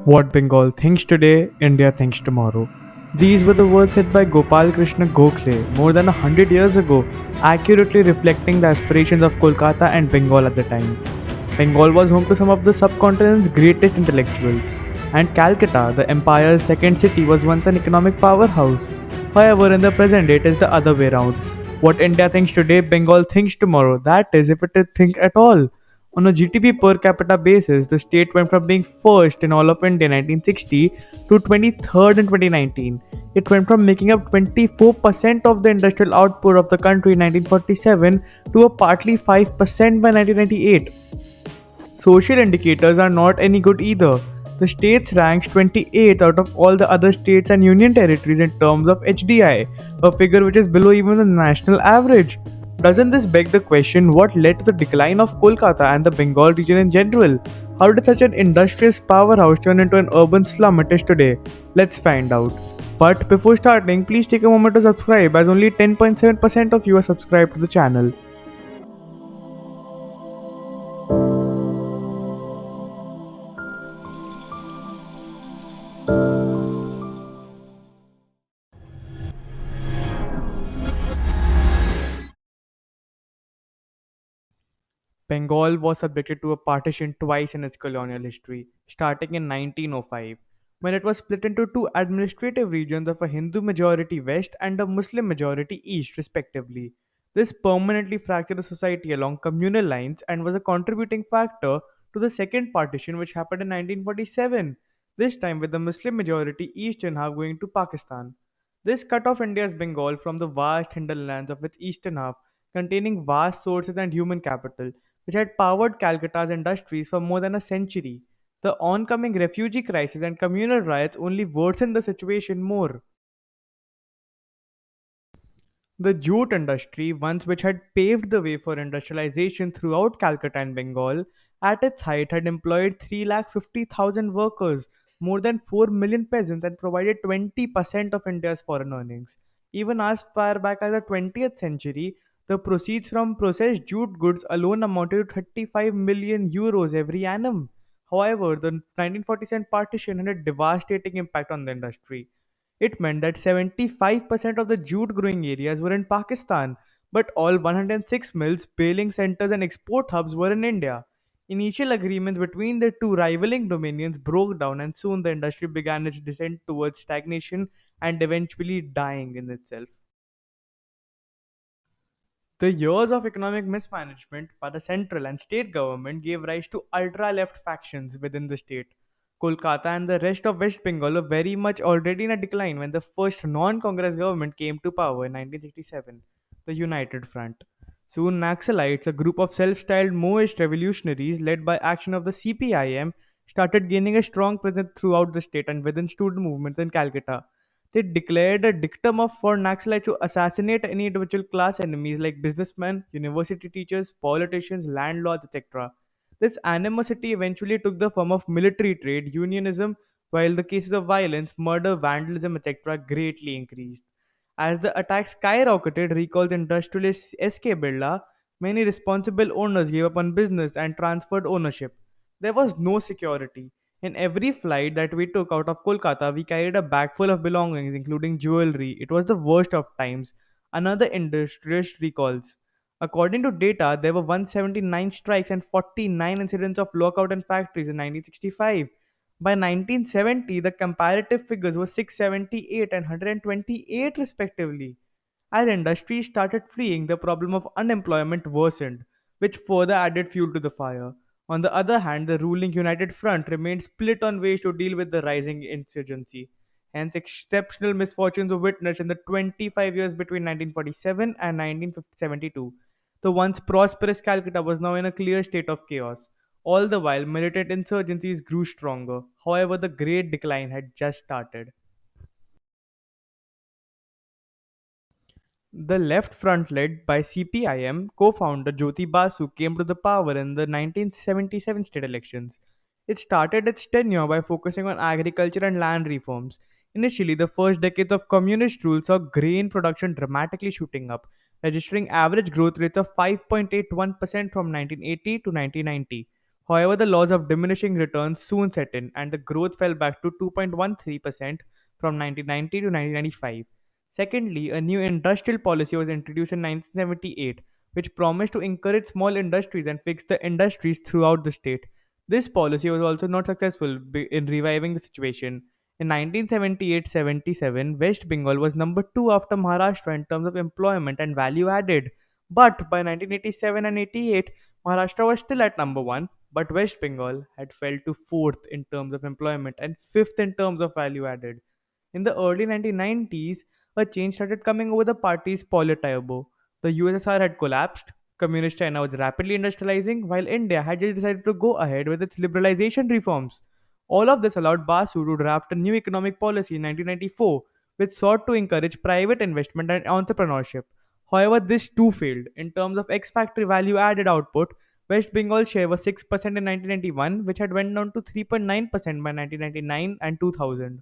What Bengal thinks today, India thinks tomorrow. These were the words said by Gopal Krishna Gokhale more than 100 years ago, accurately reflecting the aspirations of Kolkata and Bengal at the time. Bengal was home to some of the subcontinent's greatest intellectuals, and Calcutta, the empire's second city, was once an economic powerhouse. However, in the present day, it is the other way around. What India thinks today, Bengal thinks tomorrow. That is, if it is think at all. On a GDP per capita basis, the state went from being first in all of India in 1960 to 23rd in 2019. It went from making up 24% of the industrial output of the country in 1947 to a partly 5% by 1998. Social indicators are not any good either. The states ranks 28th out of all the other states and union territories in terms of HDI, a figure which is below even the national average. Doesn't this beg the question what led to the decline of Kolkata and the Bengal region in general? How did such an industrious powerhouse turn into an urban slum it is today? Let's find out. But before starting, please take a moment to subscribe as only 10.7% of you are subscribed to the channel. Bengal was subjected to a partition twice in its colonial history, starting in 1905, when it was split into two administrative regions of a Hindu majority west and a Muslim majority east, respectively. This permanently fractured the society along communal lines and was a contributing factor to the second partition, which happened in 1947, this time with the Muslim majority eastern half going to Pakistan. This cut off India's Bengal from the vast hinterlands of its eastern half, containing vast sources and human capital which had powered Calcutta's industries for more than a century. The oncoming refugee crisis and communal riots only worsened the situation more. The jute industry, once which had paved the way for industrialization throughout Calcutta and Bengal, at its height had employed 350,000 workers, more than 4 million peasants, and provided 20% of India's foreign earnings. Even as far back as the 20th century, the proceeds from processed jute goods alone amounted to 35 million euros every annum. However, the 1947 partition had a devastating impact on the industry. It meant that 75% of the jute growing areas were in Pakistan, but all 106 mills, baling centers, and export hubs were in India. Initial agreements between the two rivaling dominions broke down, and soon the industry began its descent towards stagnation and eventually dying in itself. The years of economic mismanagement by the central and state government gave rise to ultra left factions within the state. Kolkata and the rest of West Bengal were very much already in a decline when the first non Congress government came to power in 1967, the United Front. Soon, Naxalites, a group of self styled Maoist revolutionaries led by action of the CPIM, started gaining a strong presence throughout the state and within student movements in Calcutta. They declared a dictum of for Naxalites to assassinate any individual class enemies like businessmen, university teachers, politicians, landlords, etc. This animosity eventually took the form of military trade unionism, while the cases of violence, murder, vandalism, etc., greatly increased. As the attack skyrocketed, recalls industrialist S.K. Birla, many responsible owners gave up on business and transferred ownership. There was no security. In every flight that we took out of Kolkata, we carried a bag full of belongings, including jewelry. It was the worst of times. Another industrialist recalls. According to data, there were 179 strikes and 49 incidents of lockout in factories in 1965. By 1970, the comparative figures were 678 and 128 respectively. As industries started fleeing, the problem of unemployment worsened, which further added fuel to the fire. On the other hand, the ruling United Front remained split on ways to deal with the rising insurgency. Hence, exceptional misfortunes were witnessed in the 25 years between 1947 and 1972. The once prosperous Calcutta was now in a clear state of chaos. All the while, militant insurgencies grew stronger. However, the great decline had just started. The Left Front, led by CPIM co founder Jyoti Basu, came to the power in the 1977 state elections. It started its tenure by focusing on agriculture and land reforms. Initially, the first decades of communist rule saw grain production dramatically shooting up, registering average growth rates of 5.81% from 1980 to 1990. However, the laws of diminishing returns soon set in, and the growth fell back to 2.13% from 1990 to 1995. Secondly, a new industrial policy was introduced in 1978, which promised to encourage small industries and fix the industries throughout the state. This policy was also not successful in reviving the situation. In 1978-77, West Bengal was number 2 after Maharashtra in terms of employment and value added. But by 1987 and 88, Maharashtra was still at number 1, but West Bengal had fell to 4th in terms of employment and 5th in terms of value added. In the early 1990s, a change started coming over the party's politburo. The USSR had collapsed, communist China was rapidly industrializing, while India had just decided to go ahead with its liberalization reforms. All of this allowed Basu to draft a new economic policy in 1994, which sought to encourage private investment and entrepreneurship. However, this too failed. In terms of ex factory value added output, West Bengal's share was 6% in 1991, which had went down to 3.9% by 1999 and 2000.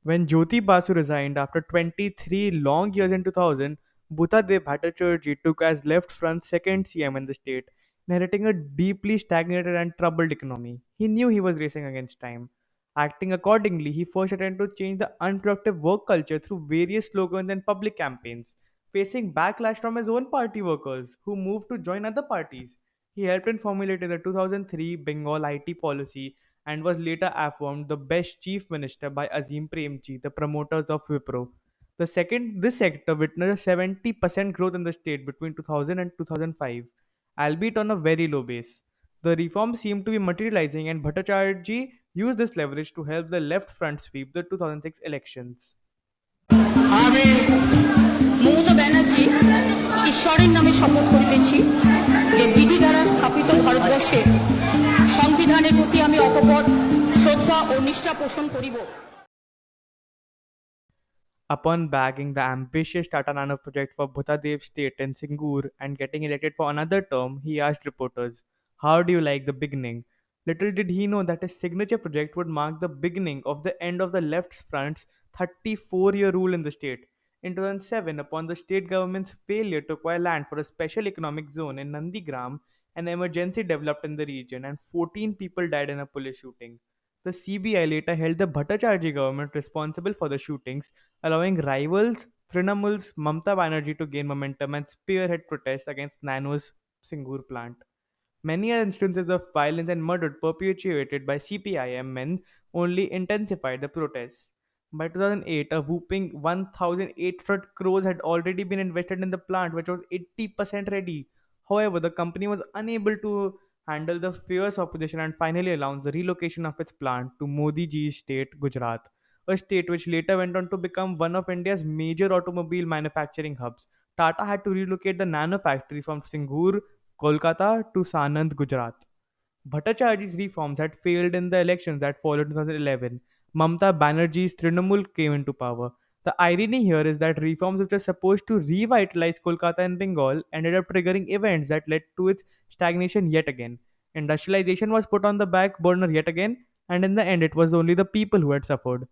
When Jyoti Basu resigned after 23 long years in 2000, Buddhadev Bhattacharjee took as left front's second CM in the state, inheriting a deeply stagnated and troubled economy. He knew he was racing against time. Acting accordingly, he first attempted to change the unproductive work culture through various slogans and public campaigns, facing backlash from his own party workers, who moved to join other parties. He helped in formulating the 2003 Bengal IT policy and was later affirmed the best chief minister by Azim Premji, the promoters of Wipro. This sector witnessed a 70% growth in the state between 2000 and 2005, albeit on a very low base. The reforms seem to be materializing, and Bhattacharjee used this leverage to help the left front sweep the 2006 elections. আমি মমতা ব্যানার্জি ঈশ্বরের নামে শপথ করিতেছি যে বিধি দ্বারা স্থাপিত ভারতবর্ষে সংবিধানের প্রতি আমি অকপট শ্রদ্ধা ও নিষ্ঠা পোষণ করিব। Upon bagging the ambitious Tata Nano project for Bhuttadev State in Singur and getting elected for another term, he asked reporters, "How do you like the beginning?" Little did he know that his signature project would mark the beginning of the end of the left's front's 34-year rule in the state. In 2007, upon the state government's failure to acquire land for a special economic zone in Nandigram, an emergency developed in the region and 14 people died in a police shooting. The CBI later held the Bhattacharjee government responsible for the shootings, allowing rivals Trinamul's Mamta Banerjee to gain momentum and spearhead protests against Nano's Singur plant. Many instances of violence and murder perpetuated by CPIM men only intensified the protests. By 2008, a whooping 1,800 crores had already been invested in the plant, which was 80% ready. However, the company was unable to handle the fierce opposition and finally announced the relocation of its plant to Modi ji's state, Gujarat, a state which later went on to become one of India's major automobile manufacturing hubs. Tata had to relocate the nano factory from Singur, Kolkata to Sanand, Gujarat. Bhattacharjee's reforms had failed in the elections that followed 2011. Mamta Banerjee's Trinamool came into power. The irony here is that reforms which were supposed to revitalize Kolkata and Bengal ended up triggering events that led to its stagnation yet again. Industrialization was put on the back burner yet again, and in the end, it was only the people who had suffered.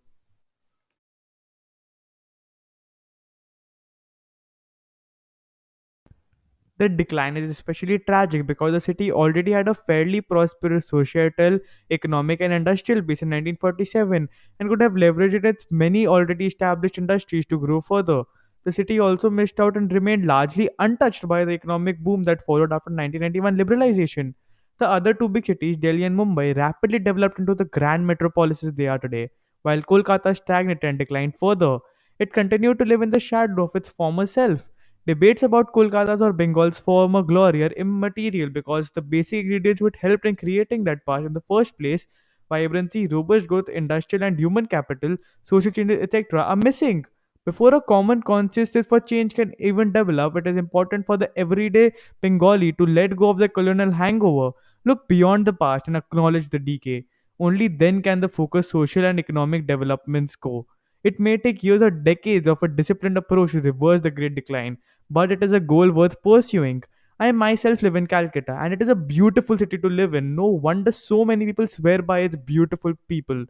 The decline is especially tragic because the city already had a fairly prosperous societal, economic, and industrial base in 1947 and could have leveraged its many already established industries to grow further. The city also missed out and remained largely untouched by the economic boom that followed after 1991 liberalization. The other two big cities, Delhi and Mumbai, rapidly developed into the grand metropolises they are today, while Kolkata stagnated and declined further. It continued to live in the shadow of its former self. Debates about Kolkata's or Bengal's former glory are immaterial because the basic ingredients which helped in creating that past in the first place, vibrancy, robust growth, industrial and human capital, social changes, etc., are missing. Before a common consciousness for change can even develop, it is important for the everyday Bengali to let go of the colonial hangover, look beyond the past, and acknowledge the decay. Only then can the focused social and economic developments go. It may take years or decades of a disciplined approach to reverse the great decline, but it is a goal worth pursuing. I myself live in Calcutta, and it is a beautiful city to live in. No wonder so many people swear by its beautiful people.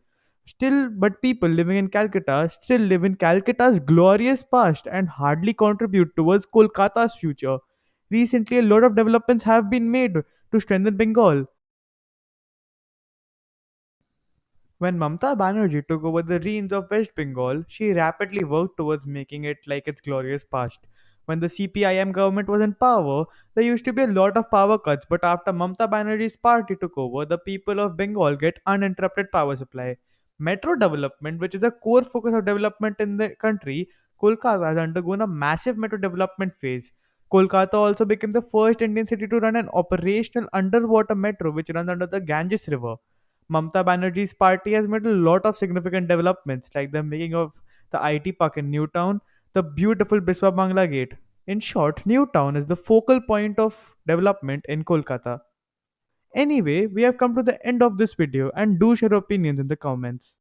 Still, but people living in Calcutta still live in Calcutta's glorious past and hardly contribute towards Kolkata's future. Recently, a lot of developments have been made to strengthen Bengal. When Mamata Banerjee took over the reins of West Bengal, she rapidly worked towards making it like its glorious past. When the CPIM government was in power, there used to be a lot of power cuts, but after Mamata Banerjee's party took over, the people of Bengal get uninterrupted power supply. Metro development, which is a core focus of development in the country, Kolkata has undergone a massive metro development phase. Kolkata also became the first Indian city to run an operational underwater metro which runs under the Ganges River. Mamata Banerjee's party has made a lot of significant developments, like the making of the IT park in Newtown, the beautiful Biswa Bangla Gate. In short, Newtown is the focal point of development in Kolkata. Anyway, we have come to the end of this video and do share your opinions in the comments.